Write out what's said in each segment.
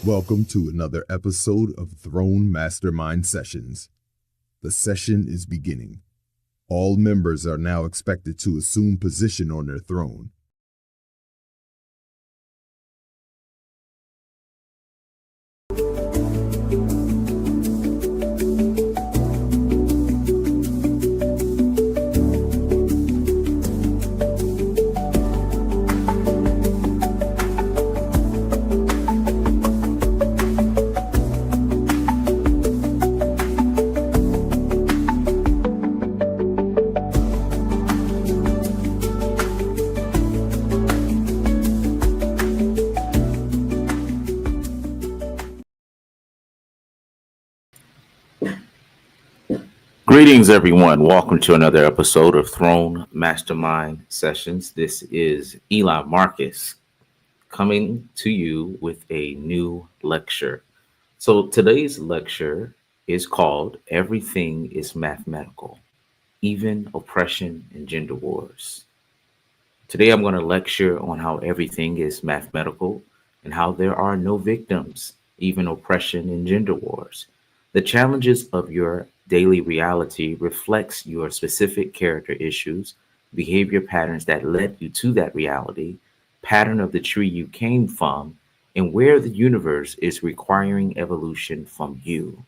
Welcome to another episode of Throne Mastermind Sessions. The session is beginning. All members are now expected to assume position on their throne. Greetings, everyone. Welcome to another episode of Throne Mastermind Sessions. This is Eli Marcus coming to you with a new lecture. So today's lecture is called Everything is Mathematical, Even Oppression and Gender Wars. Today I'm going to lecture on how everything is mathematical and how there are no victims, even oppression and gender wars. The challenges of your daily reality reflects your specific character issues, behavior patterns that led you to that reality, pattern of the tree you came from, and where the universe is requiring evolution from you.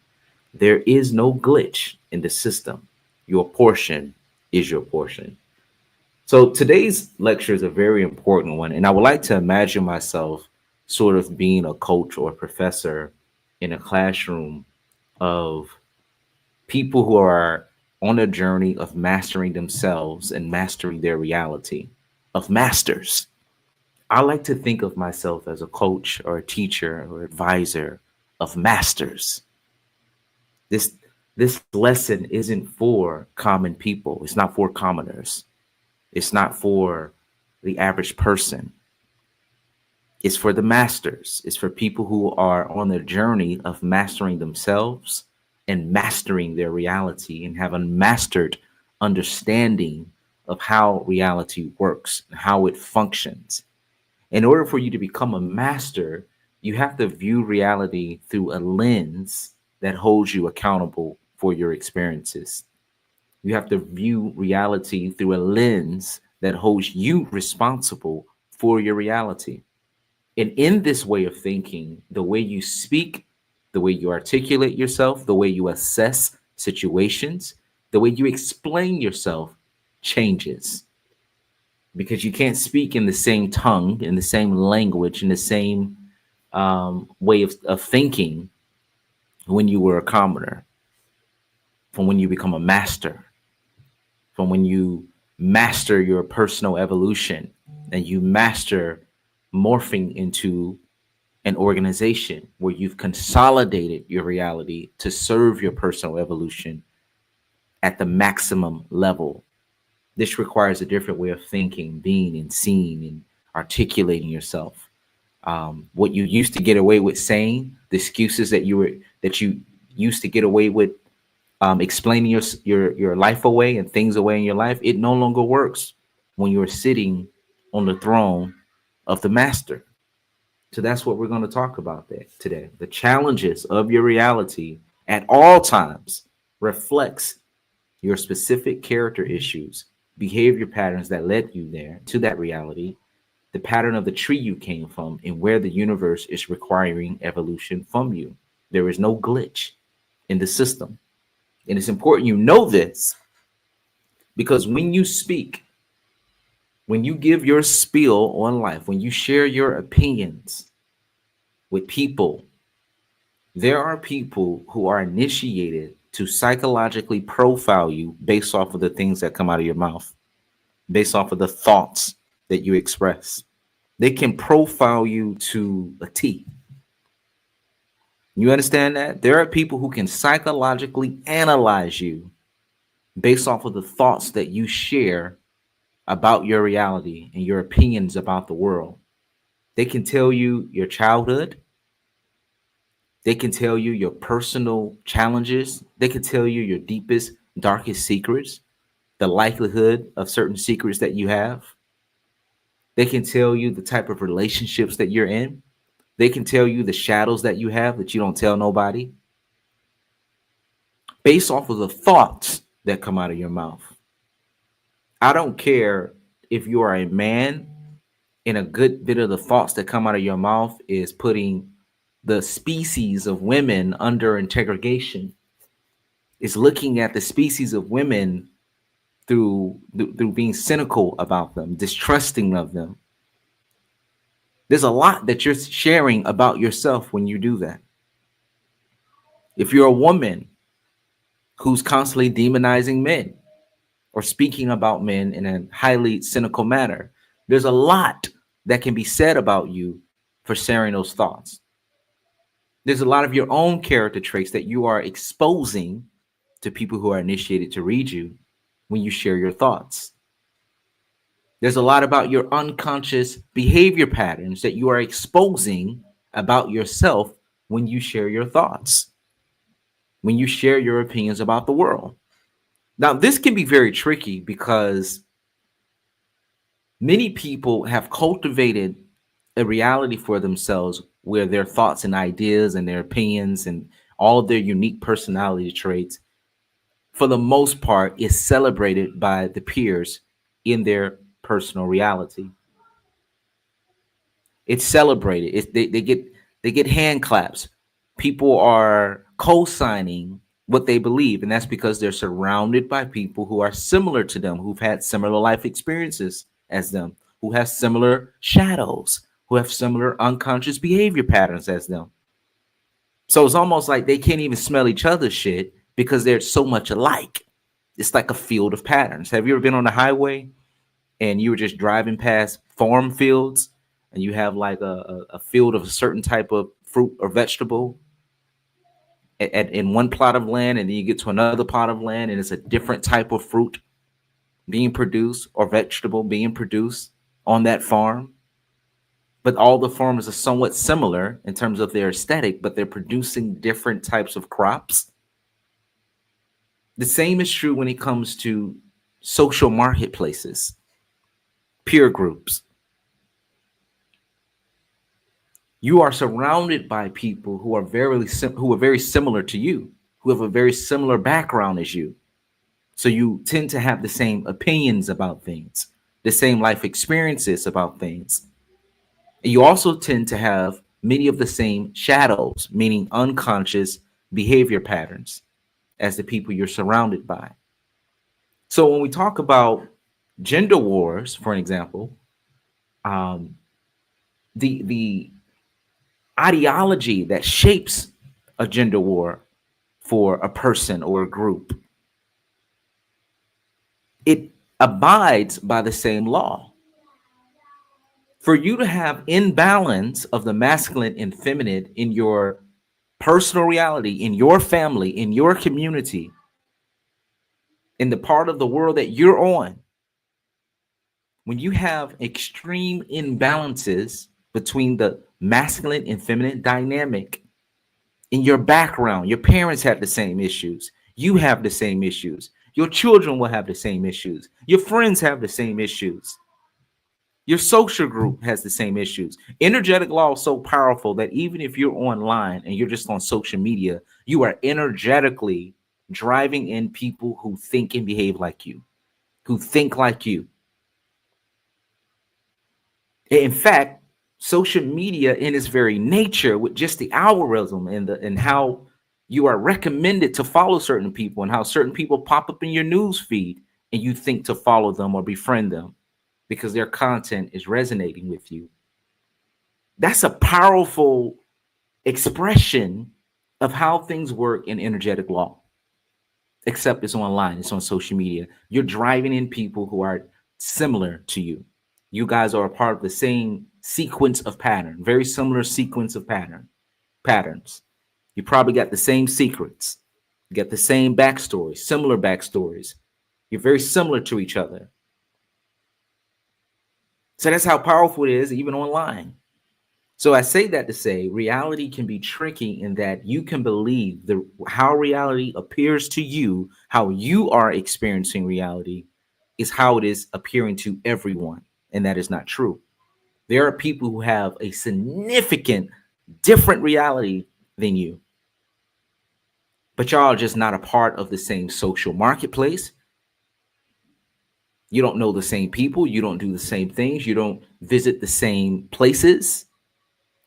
There is no glitch in the system. Your portion is your portion. So today's lecture is a very important one, and I would like to imagine myself sort of being a coach or a professor in a classroom of people who are on a journey of mastering themselves and mastering their reality, of masters. I like to think of myself as a coach or a teacher or advisor of masters. This lesson isn't for common people. It's not for commoners. It's not for the average person. It's for the masters. It's for people who are on the journey of mastering themselves and mastering their reality and have a mastered understanding of how reality works and how it functions. In order for you to become a master, you have to view reality through a lens that holds you accountable for your experiences. You have to view reality through a lens that holds you responsible for your reality. And in this way of thinking, the way you speak, the way you articulate yourself, the way you assess situations, the way you explain yourself changes because you can't speak in the same tongue, in the same language, in the same way of thinking when you were a commoner, from when you become a master, from when you master your personal evolution and you master morphing into an organization where you've consolidated your reality to serve your personal evolution at the maximum level. This requires a different way of thinking, being, and seeing and articulating yourself. What you used to get away with saying, the excuses that you used to get away with explaining your life away and things away in your life, it no longer works when you're sitting on the throne of the master. So that's what we're going to talk about today. The challenges of your reality at all times reflects your specific character issues, behavior patterns that led you there to that reality, the pattern of the tree you came from, and where the universe is requiring evolution from you. There is no glitch in the system. And it's important you know this because when you speak, when you give your spiel on life, when you share your opinions with people, there are people who are initiated to psychologically profile you based off of the things that come out of your mouth, based off of the thoughts that you express. They can profile you to a T. You understand that? There are people who can psychologically analyze you based off of the thoughts that you share about your reality and your opinions about the world. They can tell you your childhood. They can tell you your personal challenges. They can tell you your deepest, darkest secrets, the likelihood of certain secrets that you have. They can tell you the type of relationships that you're in, They can tell you the shadows that you have that you don't tell nobody based off of the thoughts that come out of your mouth. I don't care if you are a man and a good bit of the thoughts that come out of your mouth is putting the species of women under interrogation, is looking at the species of women through being cynical about them, distrusting of them. There's a lot that you're sharing about yourself when you do that. If you're a woman who's constantly demonizing men or speaking about men in a highly cynical manner, there's a lot that can be said about you for sharing those thoughts. There's a lot of your own character traits that you are exposing to people who are initiated to read you when you share your thoughts. There's a lot about your unconscious behavior patterns that you are exposing about yourself when you share your thoughts, when you share your opinions about the world. Now, this can be very tricky because many people have cultivated a reality for themselves where their thoughts and ideas and their opinions and all of their unique personality traits, for the most part, is celebrated by the peers in their personal reality. It's celebrated. They get hand claps. People are co-signing what they believe, and that's because they're surrounded by people who are similar to them, who've had similar life experiences as them, who have similar shadows, who have similar unconscious behavior patterns as them. So it's almost like they can't even smell each other's shit because they're so much alike. It's like a field of patterns. Have you ever been on the highway and you were just driving past farm fields and you have like a field of a certain type of fruit or vegetable in one plot of land, and then you get to another plot of land and it's a different type of fruit being produced or vegetable being produced on that farm, but all the farms are somewhat similar in terms of their aesthetic, but they're producing different types of crops. The same is true when it comes to social marketplaces, peer groups. You are surrounded by people who are very similar to you, who have a very similar background as you. So you tend to have the same opinions about things, the same life experiences about things. And you also tend to have many of the same shadows, meaning unconscious behavior patterns, as the people you're surrounded by. So when we talk about gender wars, for an example, the ideology that shapes a gender war for a person or a group, it abides by the same law. For you to have imbalance of the masculine and feminine in your personal reality, in your family, in your community, in the part of the world that you're on, when you have extreme imbalances between the masculine and feminine dynamic in your background, your parents have the same issues, you have the same issues, your children will have the same issues, your friends have the same issues, your social group has the same issues. Energetic law is so powerful that even if you're online and you're just on social media, you are energetically driving in people who think and behave like you, who think like you. In fact, social media in its very nature, with just the algorithm and how you are recommended to follow certain people and how certain people pop up in your news feed and you think to follow them or befriend them because their content is resonating with you. That's a powerful expression of how things work in energetic law, except it's online, it's on social media. You're driving in people who are similar to you. You guys are a part of the same sequence of pattern, very similar sequence of patterns. You probably got the same secrets, you got the same backstories, similar backstories. You're very similar to each other. So that's how powerful it is, even online. So I say that to say reality can be tricky in that you can believe how reality appears to you, how you are experiencing reality is how it is appearing to everyone. And that is not true. There are people who have a significant different reality than you. But y'all are just not a part of the same social marketplace. You don't know the same people. You don't do the same things. You don't visit the same places.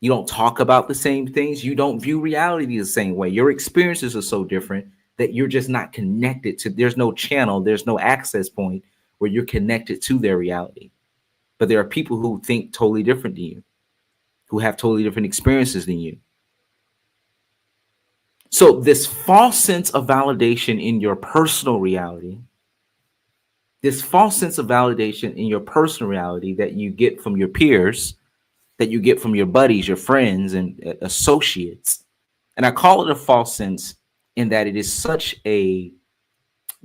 You don't talk about the same things. You don't view reality the same way. Your experiences are so different that you're just not connected to. There's no channel. There's no access point where you're connected to their reality. But there are people who think totally different than you, who have totally different experiences than you. So this false sense of validation in your personal reality, this false sense of validation in your personal reality that you get from your peers, that you get from your buddies, your friends, and associates. And I call it a false sense in that it is such a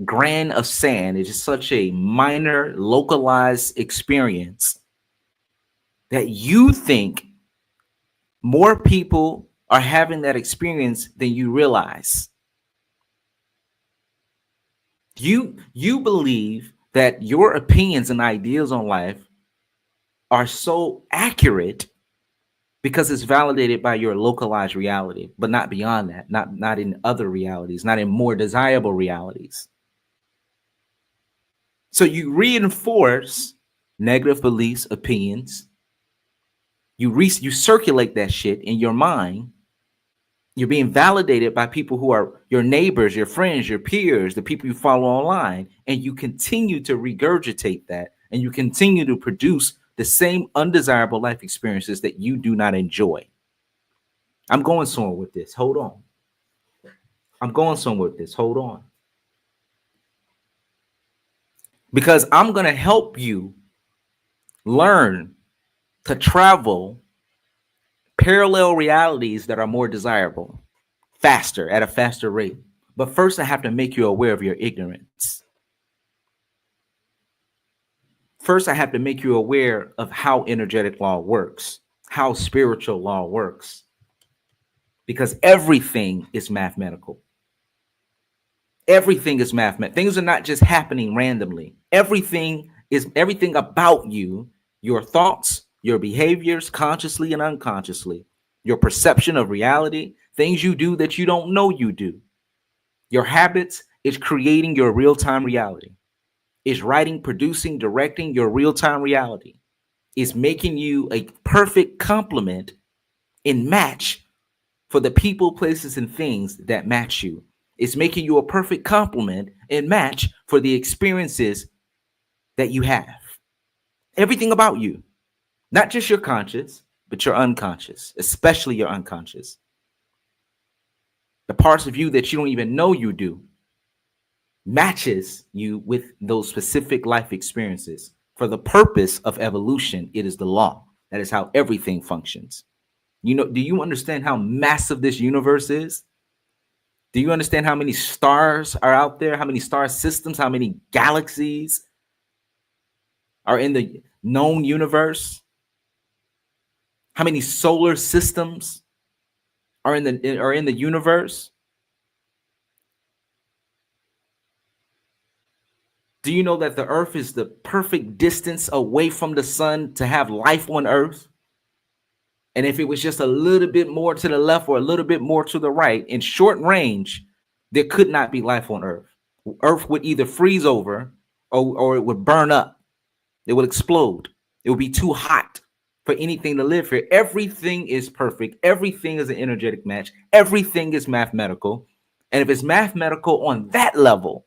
grain of sand. It is such a minor, localized experience that you think more people are having that experience than you realize. You believe that your opinions and ideas on life are so accurate because it's validated by your localized reality, but not beyond that, not in other realities, not in more desirable realities. So you reinforce negative beliefs, opinions. You circulate that shit in your mind. You're being validated by people who are your neighbors, your friends, your peers, the people you follow online, and you continue to regurgitate that, and you continue to produce the same undesirable life experiences that you do not enjoy. I'm going somewhere with this. Hold on. I'm going somewhere with this. Hold on. Because I'm going to help you learn to travel parallel realities that are more desirable, faster, at a faster rate. But first, I have to make you aware of your ignorance. First, I have to make you aware of how energetic law works, how spiritual law works, because everything is mathematical. Everything is mathematical. Things are not just happening randomly. Everything about you, your thoughts, your behaviors, consciously and unconsciously, your perception of reality, things you do that you don't know you do. Your habits is creating your real-time reality. Is writing, producing, directing your real-time reality. Is making you a perfect complement and match for the people, places, and things that match you. It's making you a perfect complement and match for the experiences that you have. Everything about you, not just your conscious, but your unconscious, especially your unconscious. The parts of you that you don't even know you do matches you with those specific life experiences. For the purpose of evolution, it is the law. That is how everything functions. You know, do you understand how massive this universe is? Do you understand how many stars are out there? How many star systems? How many galaxies are in the known universe? How many solar systems are in the universe? Do you know that the Earth is the perfect distance away from the sun to have life on Earth? And if it was just a little bit more to the left or a little bit more to the right, in short range, there could not be life on Earth. Earth would either freeze over or it would burn up. It would explode. It would be too hot for anything to live here. Everything is perfect. Everything is an energetic match. Everything is mathematical. And if it's mathematical on that level,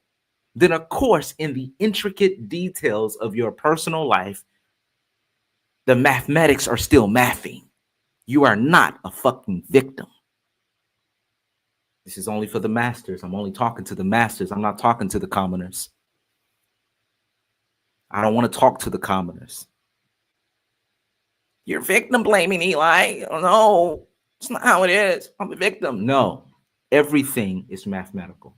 then of course, in the intricate details of your personal life, the mathematics are still mathing. You are not a fucking victim. This is only for the masters. I'm only talking to the masters. I'm not talking to the commoners. I don't want to talk to the commoners. You're victim blaming, Eli. No, it's not how it is. I'm a victim. No, everything is mathematical.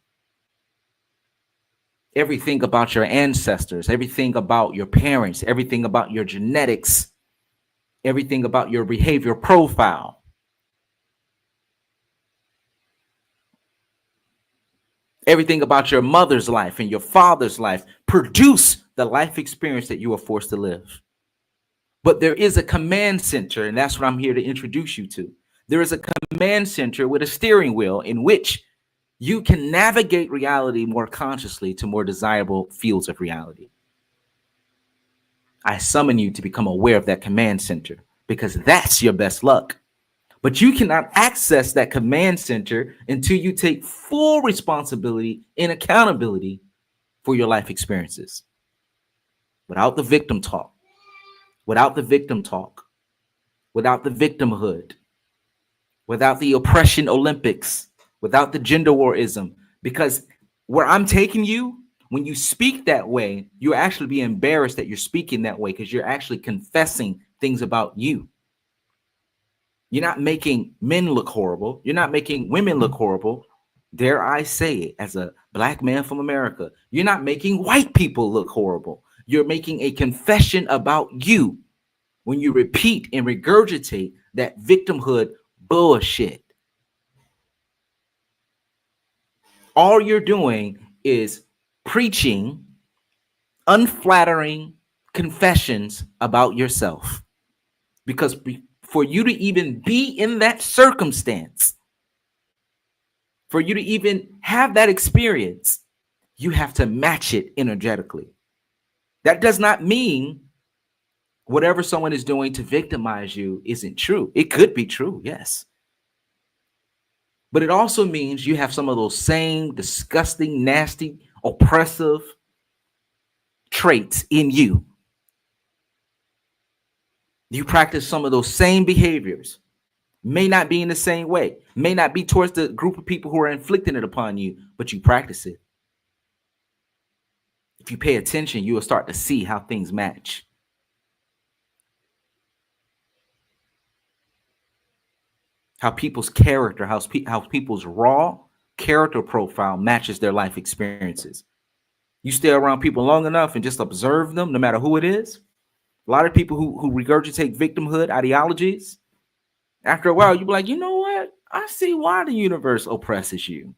Everything about your ancestors, everything about your parents, everything about your genetics, everything about your behavior profile. Everything about your mother's life and your father's life produce the life experience that you are forced to live. But there is a command center, and that's what I'm here to introduce you to. There is a command center with a steering wheel in which you can navigate reality more consciously to more desirable fields of reality. I summon you to become aware of that command center because that's your best luck. But you cannot access that command center until you take full responsibility and accountability for your life experiences. Without the victim talk, without the victim talk, without the victimhood, without the oppression Olympics, without the gender warism. Because where I'm taking you, when you speak that way, you actually be embarrassed that you're speaking that way because you're actually confessing things about you. You're not making men look horrible. You're not making women look horrible. Dare I say it, as a black man from America, you're not making white people look horrible. You're making a confession about you when you repeat and regurgitate that victimhood bullshit. All you're doing is preaching unflattering confessions about yourself. Because for you to even be in that circumstance, for you to even have that experience, you have to match it energetically. That does not mean whatever someone is doing to victimize you isn't true. It could be true, yes. But it also means you have some of those same disgusting, nasty, oppressive traits in you. You practice some of those same behaviors. May not be in the same way, may not be towards the group of people who are inflicting it upon you, but you practice it. If you pay attention, you will start to see how things match. How people's character, how people's raw character profile matches their life experiences. You stay around people long enough and just observe them, no matter who it is. A lot of people who regurgitate victimhood ideologies, after a while, you be like, you know what? I see why the universe oppresses you.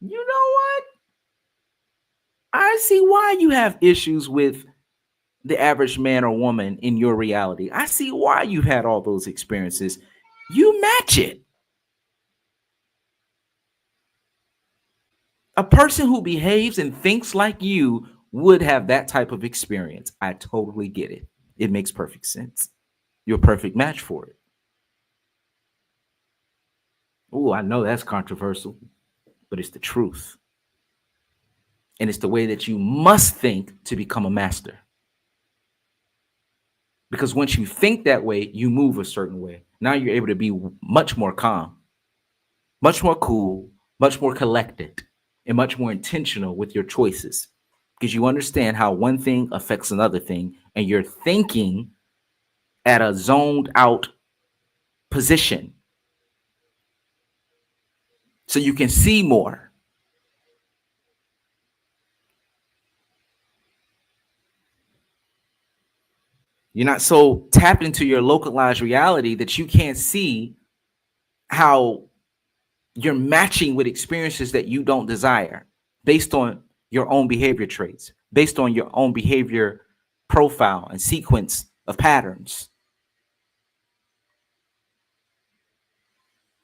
You know what? I see why you have issues with the average man or woman in your reality. I see why you had all those experiences. You match it. A person who behaves and thinks like you would have that type of experience. I totally get it. It makes perfect sense. You're a perfect match for it. Oh, I know that's controversial, but it's the truth. And it's the way that you must think to become a master. Because once you think that way, you move a certain way. Now you're able to be much more calm, much more cool, much more collected, and much more intentional with your choices. Because you understand how one thing affects another thing, and you're thinking at a zoned out position. So you can see more. You're not so tapped into your localized reality that you can't see how you're matching with experiences that you don't desire based on your own behavior traits, based on your own behavior profile and sequence of patterns.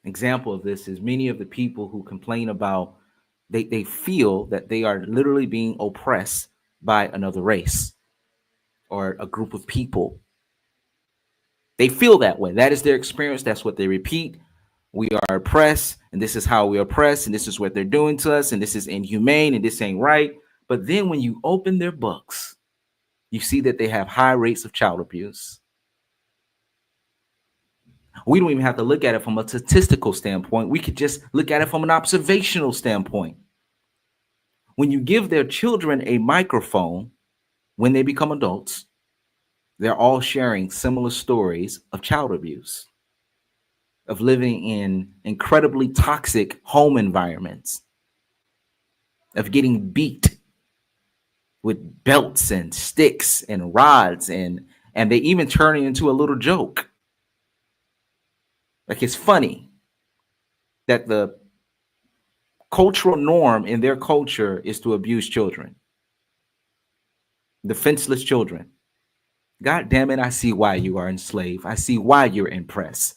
Example of this is many of the people who complain about they feel that they are literally being oppressed by another race or a group of people. They feel that way. That is their experience. That's what they repeat. We are oppressed, and this is how we oppress, and this is what they're doing to us, and this is inhumane, and this ain't right. But then when you open their books, you see that they have high rates of child abuse. We don't even have to look at it from a statistical standpoint. We could just look at it from an observational standpoint. When you give their children a microphone, when they become adults, they're all sharing similar stories of child abuse, of living in incredibly toxic home environments, of getting beat with belts and sticks and rods, and they even turn it into a little joke. Like, it's funny that the cultural norm in their culture is to abuse children, defenseless children. God damn it, I see why you are enslaved. I see why you're impressed.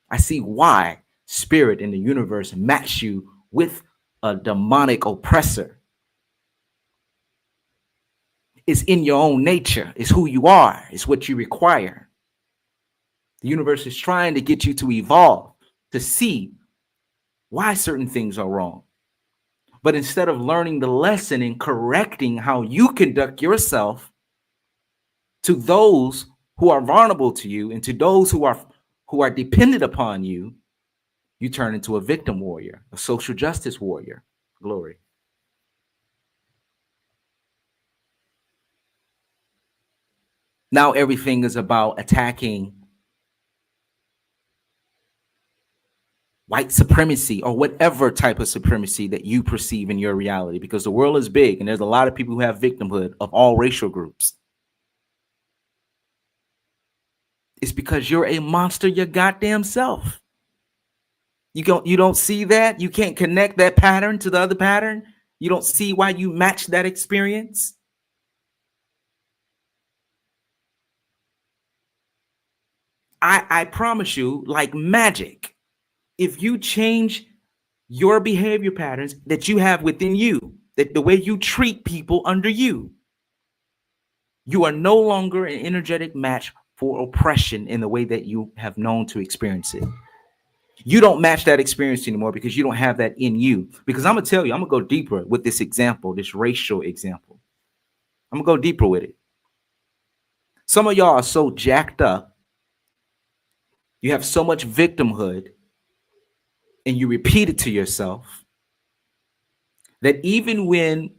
I see why spirit in the universe match you with a demonic oppressor. It's in your own nature. It's who you are. It's what you require. The universe is trying to get you to evolve, to see why certain things are wrong. But instead of learning the lesson and correcting how you conduct yourself to those who are vulnerable to you and to those who are dependent upon you, you turn into a victim warrior, a social justice warrior. Glory. Now everything is about attacking white supremacy or whatever type of supremacy that you perceive in your reality, because the world is big and there's a lot of people who have victimhood of all racial groups. It's because you're a monster your goddamn self. You don't see that? You can't connect that pattern to the other pattern? You don't see why you match that experience? I promise you, like magic, if you change your behavior patterns that you have within you, that the way you treat people under you, you are no longer an energetic match for oppression in the way that you have known to experience it. You don't match that experience anymore because you don't have that in you. Because I'm going to tell you, I'm going to go deeper with this example, this racial example. I'm going to go deeper with it. Some of y'all are so jacked up. You have so much victimhood and you repeat it to yourself that even when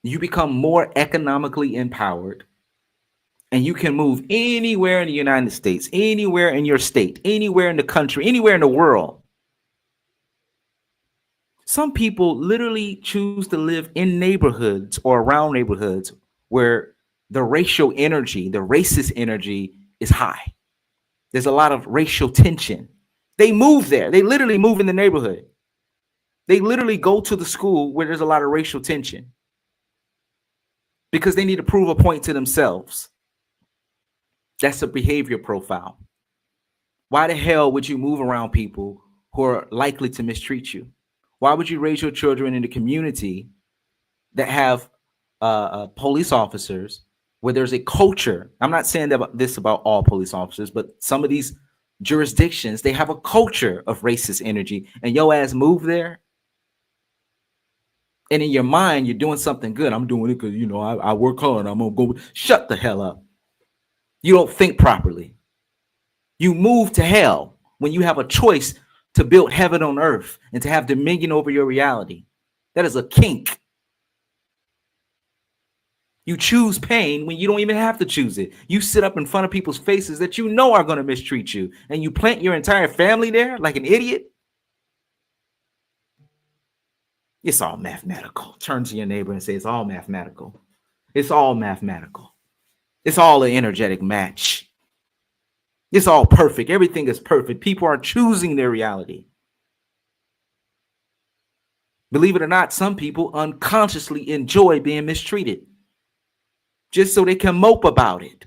you become more economically empowered and you can move anywhere in the United States, anywhere in your state, anywhere in the country, anywhere in the world, some people literally choose to live in neighborhoods or around neighborhoods where the racial energy, the racist energy is high. There's a lot of racial tension. They move there. They literally move in the neighborhood. They literally go to the school where there's a lot of racial tension because they need to prove a point to themselves. That's a behavior profile. Why the hell would you move around people who are likely to mistreat you? Why would you raise your children in a community that have police officers where there's a culture? I'm not saying this about all police officers, but some of these jurisdictions, they have a culture of racist energy, and your ass move there. And in your mind, you're doing something good. I'm doing it because, I work hard. I'm going to go. Shut the hell up. You don't think properly. You move to hell when you have a choice to build heaven on earth and to have dominion over your reality. That is a kink. You choose pain when you don't even have to choose it. You sit up in front of people's faces that you know are going to mistreat you, and you plant your entire family there like an idiot. It's all mathematical. Turn to your neighbor and say, it's all mathematical. It's all mathematical. It's all an energetic match. It's all perfect. Everything is perfect. People are choosing their reality. Believe it or not, some people unconsciously enjoy being mistreated just so they can mope about it.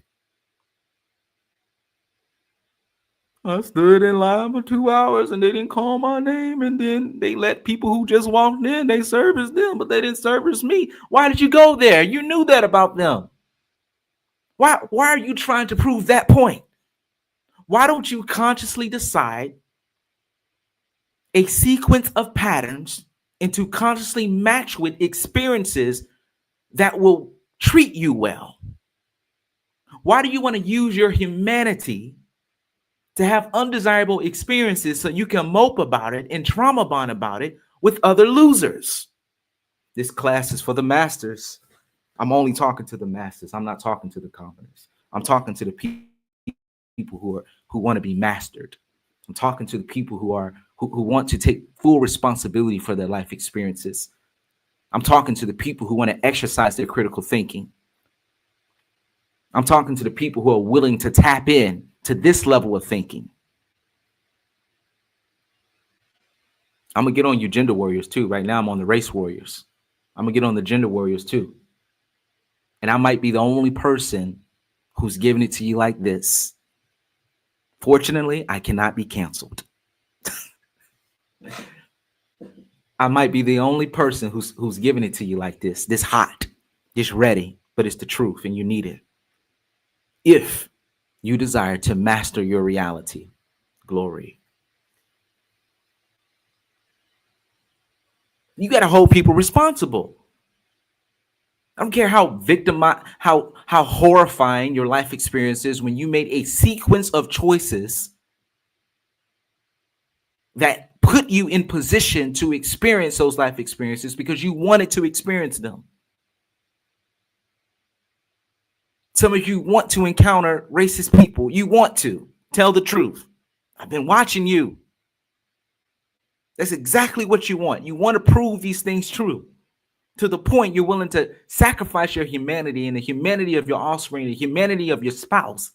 I stood in line for 2 hours and they didn't call my name, and then they let people who just walked in, they serviced them, but they didn't service me. Why did you go there? You knew that about them. Why are you trying to prove that point? Why don't you consciously decide a sequence of patterns and to consciously match with experiences that will treat you well? Why do you want to use your humanity to have undesirable experiences so you can mope about it and trauma bond about it with other losers? This class is for the masters. I'm only talking to the masters. I'm not talking to the commoners. I'm talking to the people who want to be mastered. I'm talking to the people who want to take full responsibility for their life experiences. I'm talking to the people who want to exercise their critical thinking. I'm talking to the people who are willing to tap in to this level of thinking. I'm going to get on you gender warriors too. Right now I'm on the race warriors. I'm going to get on the gender warriors too. And I might be the only person who's giving it to you like this. Fortunately, I cannot be canceled. I might be the only person who's giving it to you like this hot, this ready, but it's the truth and you need it. If you desire to master your reality, glory. You got to hold people responsible. I don't care how how horrifying your life experience is when you made a sequence of choices that put you in position to experience those life experiences because you wanted to experience them. Some of you want to encounter racist people. You want to tell the truth. I've been watching you. That's exactly what you want. You want to prove these things true to the point you're willing to sacrifice your humanity and the humanity of your offspring, the humanity of your spouse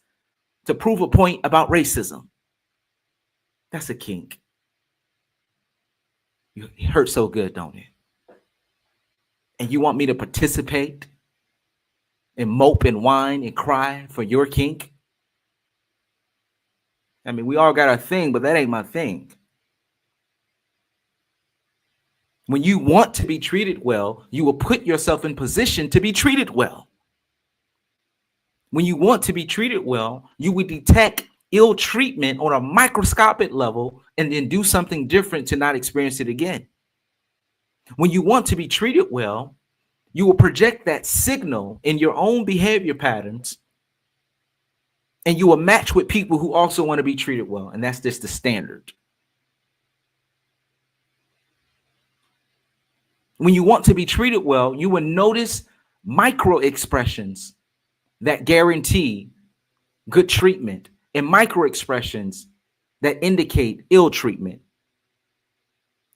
to prove a point about racism. That's a kink. It hurts so good, don't it? And you want me to participate and mope and whine and cry for your kink? I mean, we all got our thing, but that ain't my thing. When you want to be treated well, you will put yourself in position to be treated well. When you want to be treated well, you would detect ill treatment on a microscopic level and then do something different to not experience it again. When you want to be treated well, you will project that signal in your own behavior patterns and you will match with people who also want to be treated well. And that's just the standard. When you want to be treated well, you will notice micro expressions that guarantee good treatment and micro expressions that indicate ill treatment.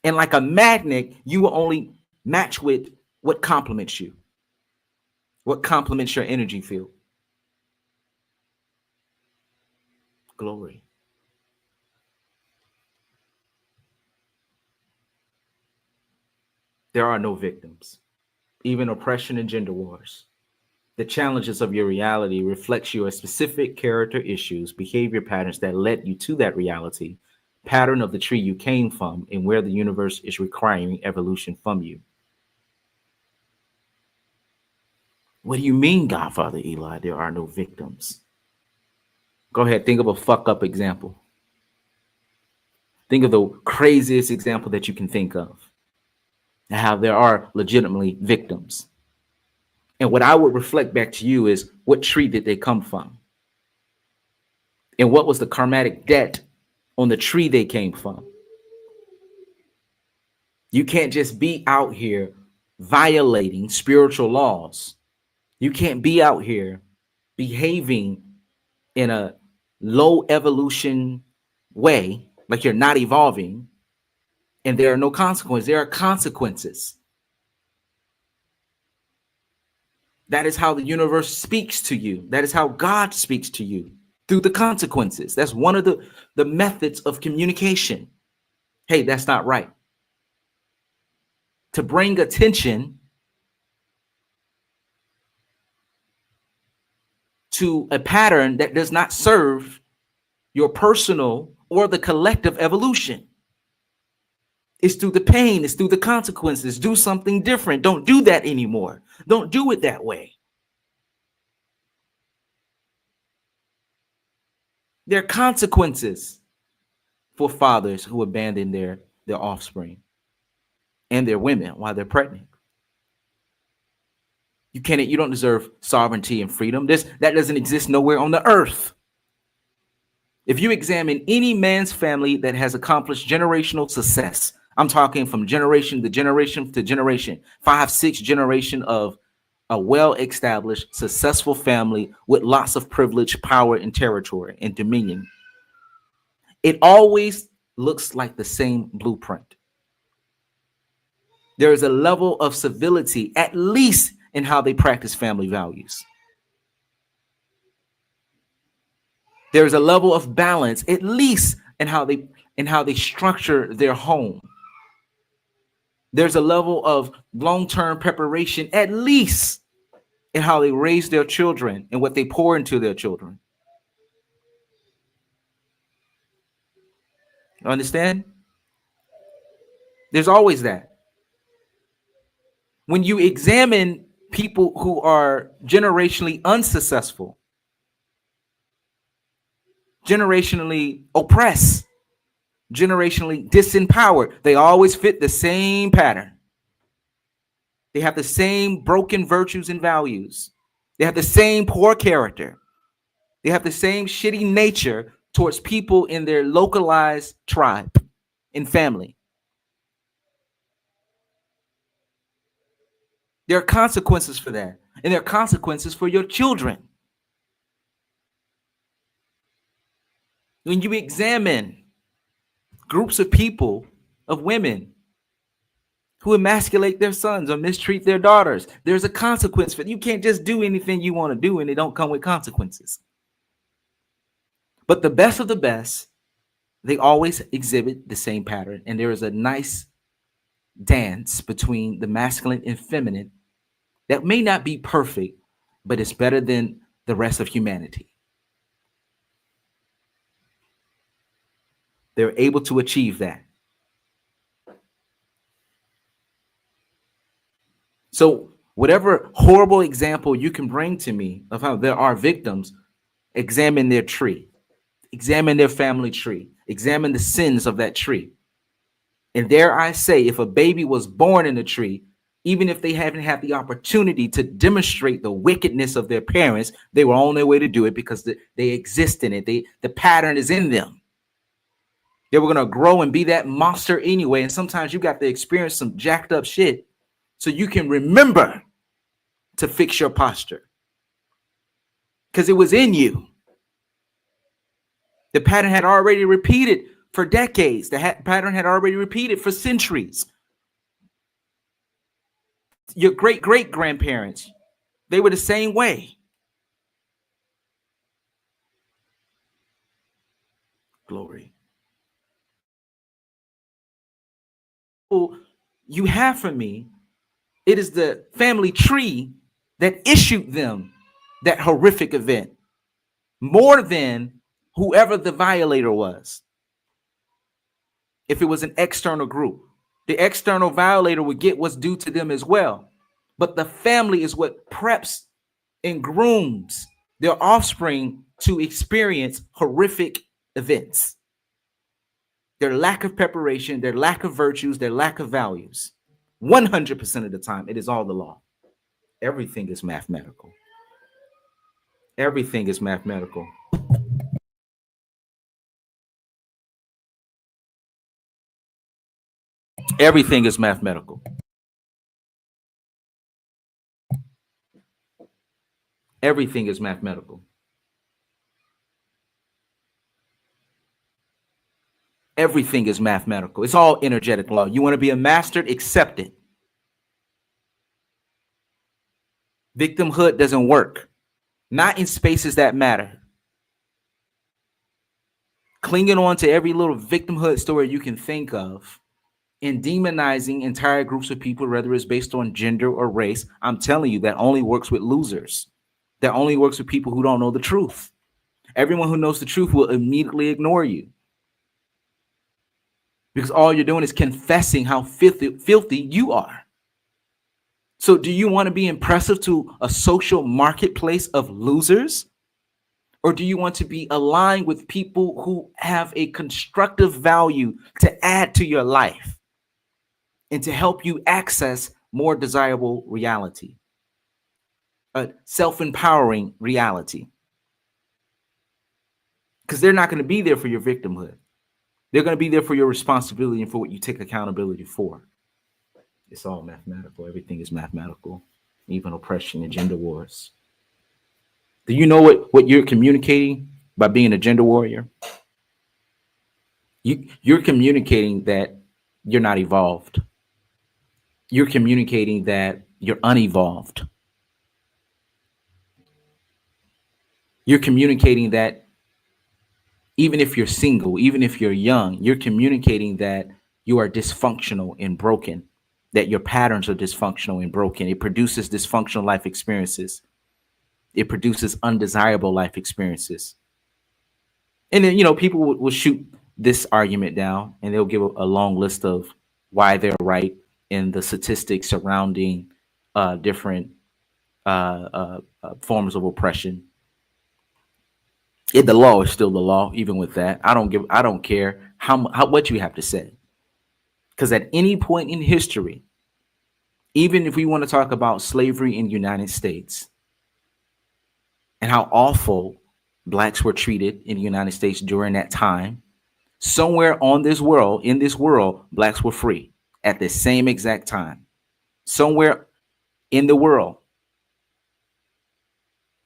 And like a magnet, you will only match with what complements you, what complements your energy field. Glory. There are no victims, even oppression and gender wars. The challenges of your reality reflects your specific character issues, behavior patterns that led you to that reality, pattern of the tree you came from, and where the universe is requiring evolution from you. What do you mean, Godfather Eli? There are no victims. Go ahead, think of a fuck up example. Think of the craziest example that you can think of. And how there are legitimately victims. And what I would reflect back to you is, what tree did they come from? And what was the karmatic debt on the tree they came from? You can't just be out here violating spiritual laws. You can't be out here behaving in a low evolution way, like you're not evolving, and there are no consequences. There are consequences. That is how the universe speaks to you. That is how God speaks to you, through the consequences. That's one of the methods of communication. Hey, that's not right. To bring attention to a pattern that does not serve your personal or the collective evolution. It's through the pain. It's through the consequences. Do something different. Don't do that anymore. Don't do it that way. There are consequences for fathers who abandon their offspring and their women while they're pregnant. You don't deserve sovereignty and freedom. That doesn't exist nowhere on the earth. If you examine any man's family that has accomplished generational success, I'm talking from generation to generation to generation, 5, 6 generation of a well-established, successful family with lots of privilege, power, and territory and dominion. It always looks like the same blueprint. There is a level of civility, at least in how they practice family values. There's a level of balance, at least in how they structure their home. There's a level of long-term preparation, at least in how they raise their children and what they pour into their children. Understand? There's always that. When you examine people who are generationally unsuccessful, generationally oppressed, generationally disempowered, they always fit the same pattern. They have the same broken virtues and values. They have the same poor character. They have the same shitty nature towards people in their localized tribe and family. There are consequences for that, and there are consequences for your children. When you examine groups of people, of women who emasculate their sons or mistreat their daughters, there's a consequence for it. You can't just do anything you want to do and it don't come with consequences. But the best of the best, they always exhibit the same pattern, and there is a nice dance between the masculine and feminine that may not be perfect, but it's better than the rest of humanity. They're able to achieve that. So whatever horrible example you can bring to me of how there are victims, examine their tree, examine their family tree, examine the sins of that tree. And there I say, if a baby was born in a tree, even if they haven't had the opportunity to demonstrate the wickedness of their parents, they were on their way to do it because they exist in it. The pattern is in them. They were going to grow and be that monster anyway. And sometimes you got to experience some jacked up shit so you can remember to fix your posture. Because it was in you. The pattern had already repeated for decades. The pattern had already repeated for centuries. Your great-great-grandparents, they were the same way. Glory. You have from me, it is the family tree that issued them that horrific event more than whoever the violator was. If it was an external group, the external violator would get what's due to them as well. But the family is what preps and grooms their offspring to experience horrific events. Their lack of preparation, their lack of virtues, their lack of values. 100% of the time, it is all the law. Everything is mathematical. Everything is mathematical. Everything is mathematical. Everything is mathematical. Everything is mathematical. It's all energetic law. You want to be a master, accept it. Victimhood doesn't work. Not in spaces that matter. Clinging on to every little victimhood story you can think of and demonizing entire groups of people, whether it's based on gender or race, I'm telling you, that only works with losers. That only works with people who don't know the truth. Everyone who knows the truth will immediately ignore you. Because all you're doing is confessing how filthy you are. So do you want to be impressive to a social marketplace of losers? Or do you want to be aligned with people who have a constructive value to add to your life and to help you access more desirable reality, a self-empowering reality? Because they're not going to be there for your victimhood. They're going to be there for your responsibility and for what you take accountability for. It's all mathematical. Everything is mathematical, even oppression and gender wars. Do you know what you're communicating by being a gender warrior? You're communicating that you're not evolved. You're communicating that you're unevolved. You're communicating that even if you're single, even if you're young, you're communicating that you are dysfunctional and broken, that your patterns are dysfunctional and broken. It produces dysfunctional life experiences. It produces undesirable life experiences. And then, people will shoot this argument down, and they'll give a long list of why they're right in the statistics surrounding different forms of oppression. The law is still the law, even with that. I don't care how what you have to say, because at any point in history, even if we want to talk about slavery in the United States and how awful blacks were treated in the United States during that time, somewhere on this world, in this world, blacks were free at the same exact time. Somewhere in the world,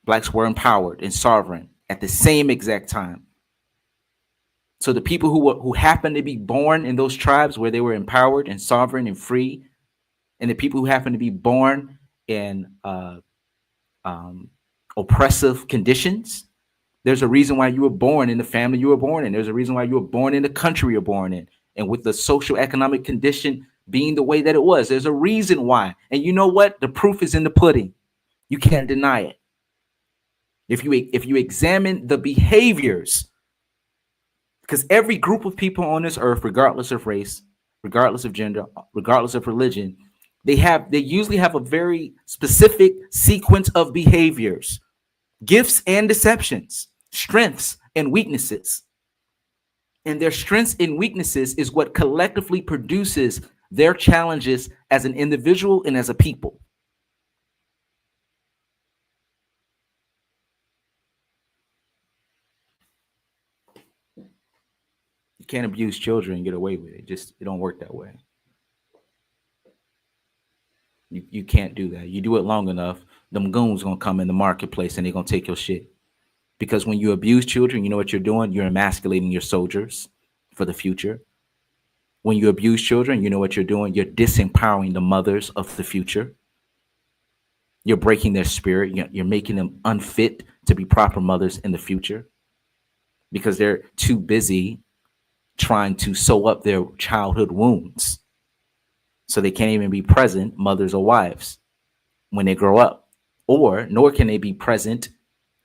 blacks were empowered and sovereign at the same exact time. So the people who happened to be born in those tribes where they were empowered and sovereign and free, and the people who happened to be born in oppressive conditions, there's a reason why you were born in the family you were born in. There's a reason why you were born in the country you're born in. And with the social economic condition being the way that it was, there's a reason why. And you know what? The proof is in the pudding. You can't deny it. If you examine the behaviors, because every group of people on this earth, regardless of race, regardless of gender, regardless of religion, they usually have a very specific sequence of behaviors, gifts and deceptions, strengths and weaknesses. And their strengths and weaknesses is what collectively produces their challenges as an individual and as a people. You can't abuse children and get away with it. It don't work that way. You can't do that. You do it long enough, them goons gonna come in the marketplace and they're gonna take your shit. Because when you abuse children, you know what you're doing? You're emasculating your soldiers for the future. When you abuse children, you know what you're doing? You're disempowering the mothers of the future. You're breaking their spirit. You're making them unfit to be proper mothers in the future because they're too busy trying to sew up their childhood wounds. So they can't even be present mothers or wives when they grow up, nor can they be present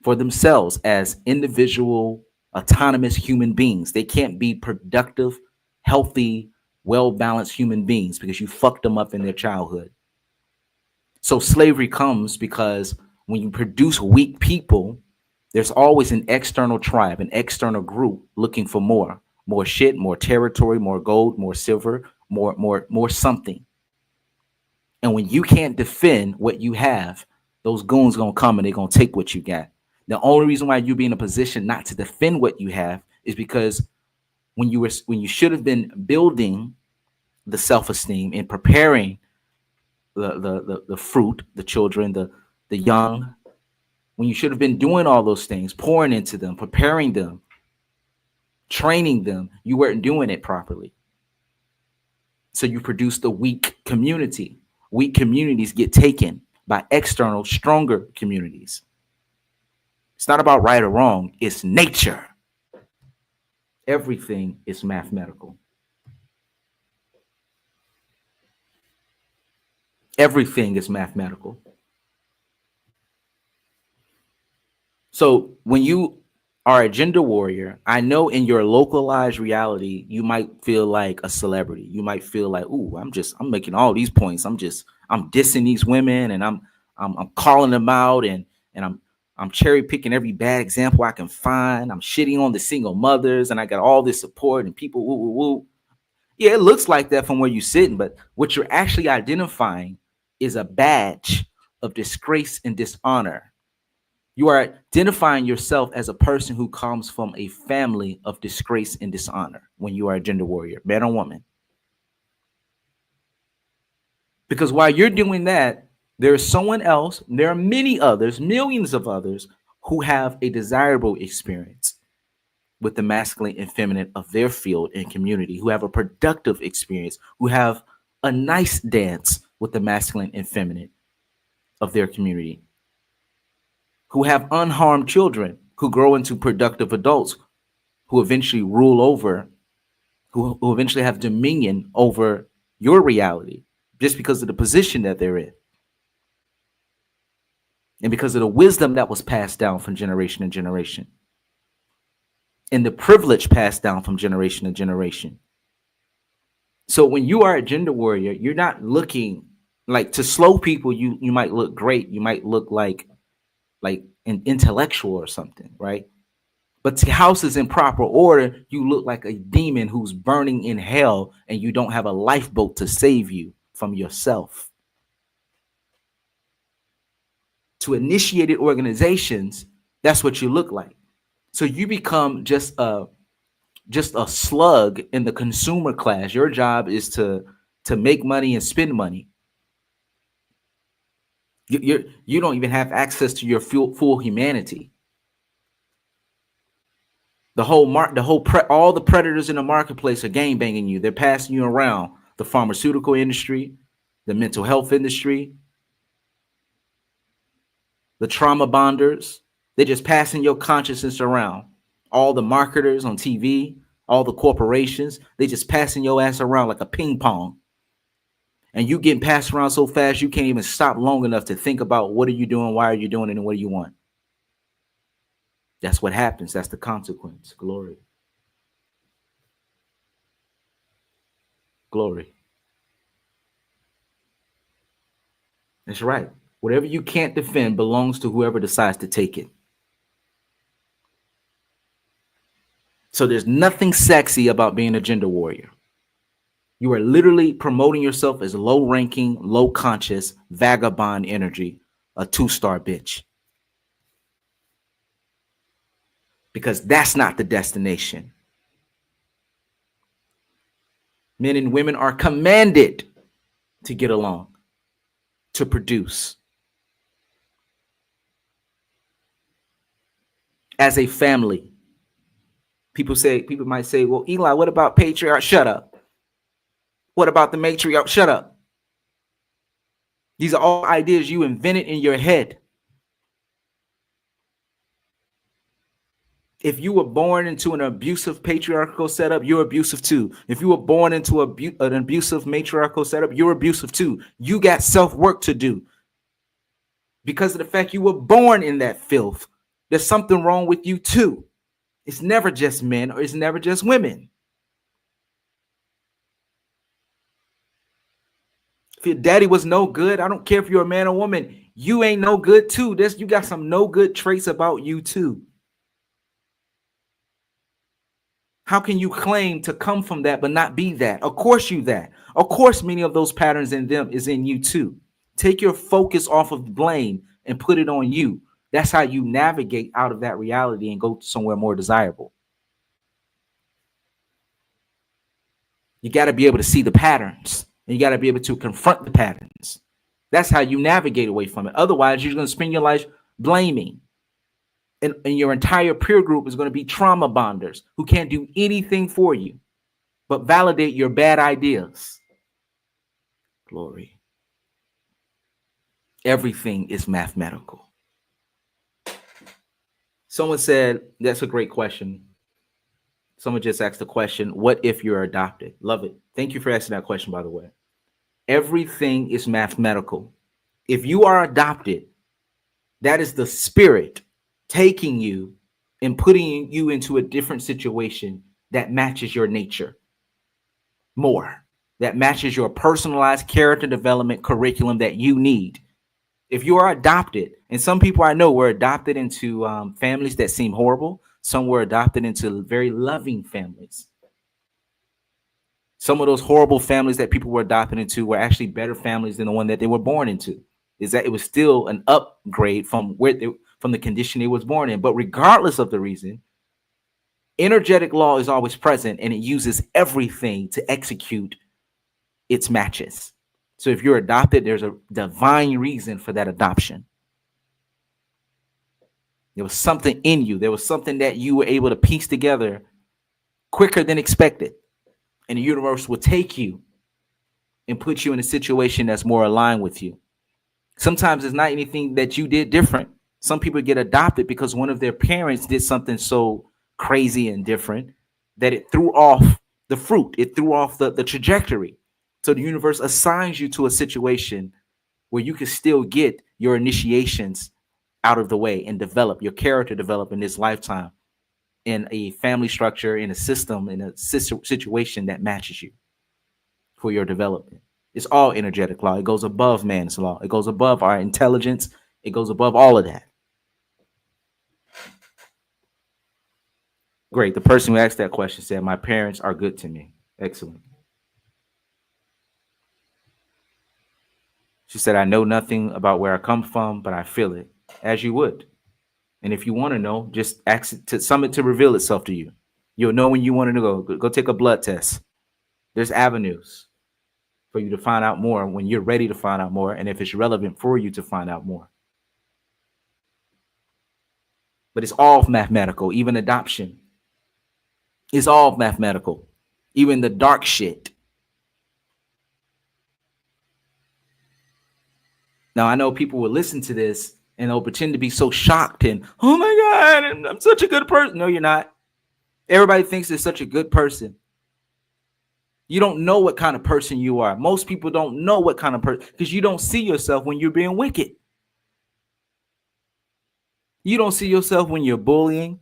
for themselves as individual, autonomous human beings. They can't be productive, healthy, well-balanced human beings because you fucked them up in their childhood. So slavery comes because when you produce weak people, there's always an external tribe, an external group looking for more shit, more territory, more gold, more silver, more something. And when you can't defend what you have, those goons gonna come and they're gonna take what you got. The only reason why you be in a position not to defend what you have is because when you should have been building the self-esteem and preparing the fruit, the children, the young, when you should have been doing all those things, pouring into them, preparing them, training them, you weren't doing it properly. So you produced a weak community. Weak communities get taken by external, stronger communities. It's not about right or wrong. It's nature. Everything is mathematical. Everything is mathematical. So when you are a gender warrior, I know in your localized reality, you might feel like a celebrity. You might feel like, ooh, I'm making all these points. I'm dissing these women and I'm calling them out and I'm cherry picking every bad example I can find. I'm shitting on the single mothers and I got all this support and people woo woo woo. Yeah, it looks like that from where you're sitting, but what you're actually identifying is a badge of disgrace and dishonor. You are identifying yourself as a person who comes from a family of disgrace and dishonor when you are a gender warrior, man or woman. Because while you're doing that, there's someone else, there are many others, millions of others who have a desirable experience with the masculine and feminine of their field and community, who have a productive experience, who have a nice dance with the masculine and feminine of their community, who have unharmed children, who grow into productive adults, who eventually rule over, who eventually have dominion over your reality just because of the position that they're in. And because of the wisdom that was passed down from generation to generation. and the privilege passed down from generation to generation. So when you are a gender warrior, you're not looking like to slow people. You might look great. You might look like an intellectual or something, right? But to houses in proper order, you look like a demon who's burning in hell, and you don't have a lifeboat to save you from yourself. To initiated organizations, that's what you look like. So you become just a slug in the consumer class. Your job is to make money and spend money. You don't even have access to your full humanity. All the predators in the marketplace are gang banging you. They're passing you around. The pharmaceutical industry, the mental health industry, the trauma bonders. They're just passing your consciousness around. All the marketers on TV, all the corporations, they just passing your ass around like a ping pong. And you getting passed around so fast you can't even stop long enough to think about what are you doing, why are you doing it, and what do you want. That's what happens. That's the consequence. Glory. Glory. That's right. Whatever you can't defend belongs to whoever decides to take it. So there's nothing sexy about being a gender warrior. You are literally promoting yourself as low-ranking, low-conscious, vagabond energy, a 2-star bitch. Because that's not the destination. Men and women are commanded to get along, to produce. As a family. People might say, well, Eli, what about patriarch? Shut up. What about the matriarch? Shut up. These are all ideas you invented in your head. If you were born into an abusive patriarchal setup, you're abusive too. If you were born into an abusive matriarchal setup, you're abusive too. You got self-work to do. Because of the fact you were born in that filth, there's something wrong with you too. It's never just men or it's never just women. If your daddy was no good, I don't care if you're a man or woman, you ain't no good too. You got some no good traits about you too. How can you claim to come from that but not be that? Of course you that. Of course many of those patterns in them is in you too. Take your focus off of blame and put it on you. That's how you navigate out of that reality and go somewhere more desirable. You got to be able to see the patterns. And you got to be able to confront the patterns. That's how you navigate away from it. Otherwise, you're going to spend your life blaming. And your entire peer group is going to be trauma bonders who can't do anything for you but validate your bad ideas. Glory. Everything is mathematical. Someone said, that's a great question. Someone just asked the question, what if you're adopted? Love it. Thank you for asking that question, by the way. Everything is mathematical. If you are adopted, that is the spirit taking you and putting you into a different situation that matches your nature more, that matches your personalized character development curriculum that you need. If you are adopted, and some people I know were adopted into families that seem horrible, some were adopted into very loving families. Some of those horrible families that people were adopted into were actually better families than the one that they were born into. Is that it was still an upgrade from from the condition they was born in. But regardless of the reason, energetic law is always present, and it uses everything to execute its matches. So if you're adopted, there's a divine reason for that adoption. There was something in you. There was something that you were able to piece together quicker than expected. And the universe will take you and put you in a situation that's more aligned with you. Sometimes it's not anything that you did different. Some people get adopted because one of their parents did something so crazy and different that it threw off the fruit. It threw off the trajectory. So the universe assigns you to a situation where you can still get your initiations out of the way and develop your character, develop in this lifetime in a family structure, in a system, in a situation that matches you for your development. It's all energetic law. It goes above man's law. It goes above our intelligence. It goes above all of that. Great. The person who asked that question said, my parents are good to me. Excellent. She said, I know nothing about where I come from, but I feel it, as you would. And if you want to know, just ask it to summit to reveal itself to you. You'll know when you want to go. Go take a blood test. There's avenues for you to find out more when you're ready to find out more, and if it's relevant for you to find out more. But it's all mathematical. Even adoption is all mathematical. Even the dark shit. Now, I know people will listen to this and they'll pretend to be so shocked and, oh my God, I'm such a good person. No, you're not. Everybody thinks they're such a good person. You don't know what kind of person you are. Most people don't know what kind of person, because you don't see yourself when you're being wicked. You don't see yourself when you're bullying.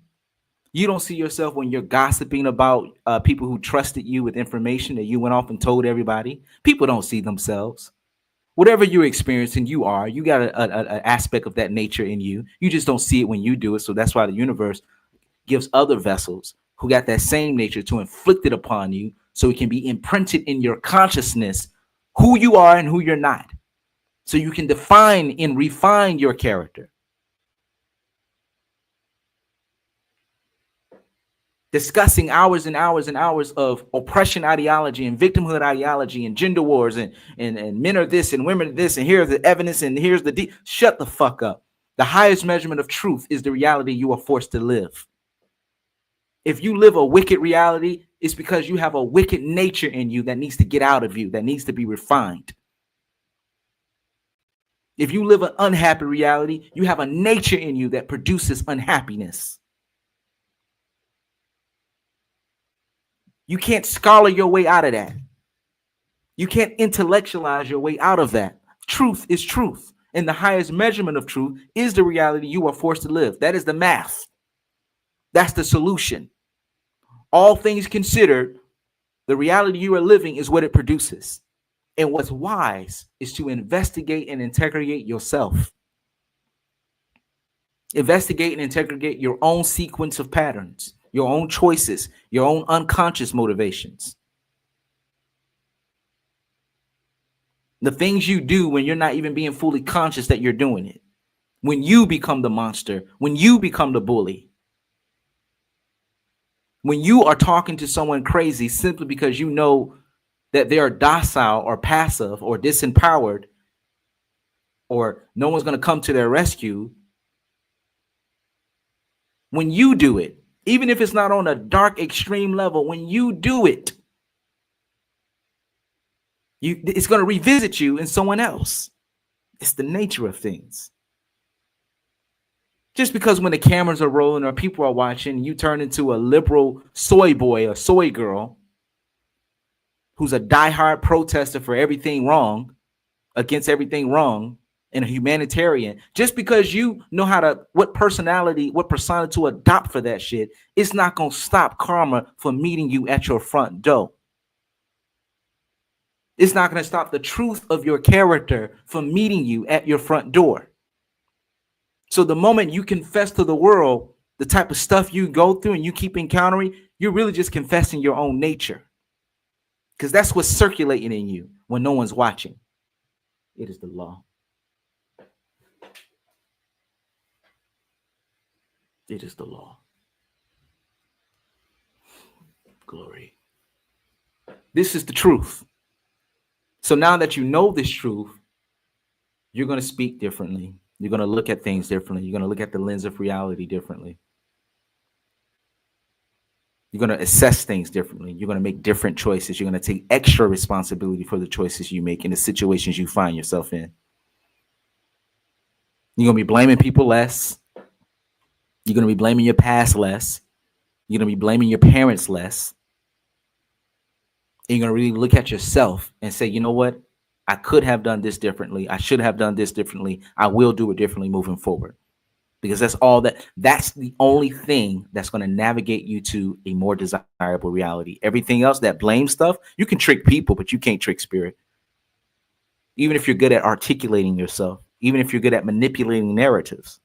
You don't see yourself when you're gossiping about people who trusted you with information that you went off and told everybody. People don't see themselves. Whatever you're experiencing, you got an aspect of that nature in you. You just don't see it when you do it. So that's why the universe gives other vessels who got that same nature to inflict it upon you, so it can be imprinted in your consciousness who you are and who you're not. So you can define and refine your character. Discussing hours and hours and hours of oppression ideology and victimhood ideology and gender wars and men are this and women are this and here's the evidence and here's the shut the fuck up. The highest measurement of truth is the reality you are forced to live. If you live a wicked reality, it's because you have a wicked nature in you that needs to get out of you, that needs to be refined. If you live an unhappy reality, you have a nature in you that produces unhappiness. You can't scholar your way out of that. You can't intellectualize your way out of that. Truth is truth. And the highest measurement of truth is the reality you are forced to live. That is the math. That's the solution. All things considered, the reality you are living is what it produces. And what's wise is to investigate and interrogate yourself. Investigate and interrogate your own sequence of patterns, your own choices, your own unconscious motivations. The things you do when you're not even being fully conscious that you're doing it. When you become the monster, when you become the bully. When you are talking to someone crazy simply because you know that they are docile or passive or disempowered, or no one's going to come to their rescue. When you do it, even if it's not on a dark extreme level, when you do it, it's going to revisit you in someone else. It's the nature of things. Just because when the cameras are rolling or people are watching, you turn into a liberal soy boy or soy girl who's a diehard protester for everything wrong, against everything wrong, and a humanitarian, just because you know what personality, what persona to adopt for that shit, it's not going to stop karma from meeting you at your front door. It's not going to stop the truth of your character from meeting you at your front door. So the moment you confess to the world the type of stuff you go through and you keep encountering, you're really just confessing your own nature. Because that's what's circulating in you when no one's watching. It is the law. It is the law. Glory. This is the truth. So now that you know this truth, you're going to speak differently. You're going to look at things differently. You're going to look at the lens of reality differently. You're going to assess things differently. You're going to make different choices. You're going to take extra responsibility for the choices you make in the situations you find yourself in. You're going to be blaming people less. You're going to be blaming your past less. You're going to be blaming your parents less. And you're going to really look at yourself and say, you know what? I could have done this differently. I should have done this differently. I will do it differently moving forward. because that's the only thing that's going to navigate you to a more desirable reality. Everything else, that blame stuff, you can trick people, but you can't trick spirit. Even if you're good at articulating yourself, even if you're good at manipulating narratives,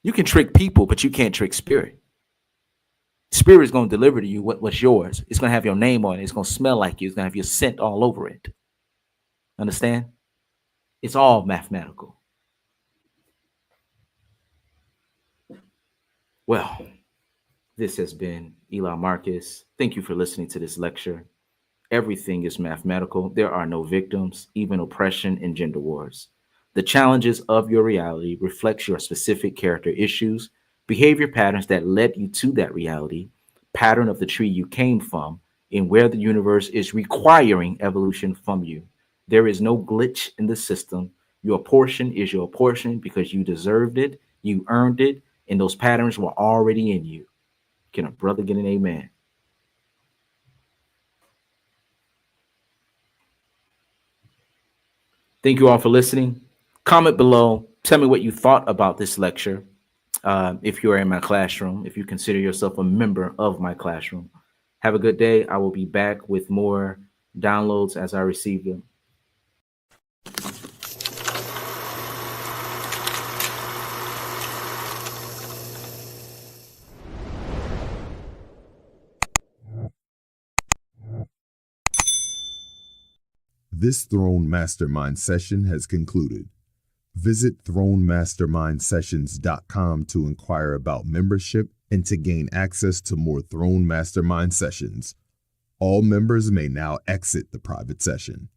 you can trick people, but you can't trick spirit. Spirit is going to deliver to you what's yours. It's going to have your name on it. It's going to smell like you. It's going to have your scent all over it. Understand? It's all mathematical. Well, this has been Eli Marcus. Thank you for listening to this lecture. Everything is mathematical. There are no victims, even oppression and gender wars. The challenges of your reality reflects your specific character issues, behavior patterns that led you to that reality, pattern of the tree you came from, and where the universe is requiring evolution from you. There is no glitch in the system. Your portion is your portion because you deserved it, you earned it, and those patterns were already in you. Can a brother get an amen? Thank you all for listening. Comment below. Tell me what you thought about this lecture. If you are in my classroom, if you consider yourself a member of my classroom. Have a good day. I will be back with more downloads as I receive them. This Throne Mastermind session has concluded. Visit thronemastermindsessions.com to inquire about membership and to gain access to more Throne Mastermind sessions. All members may now exit the private session.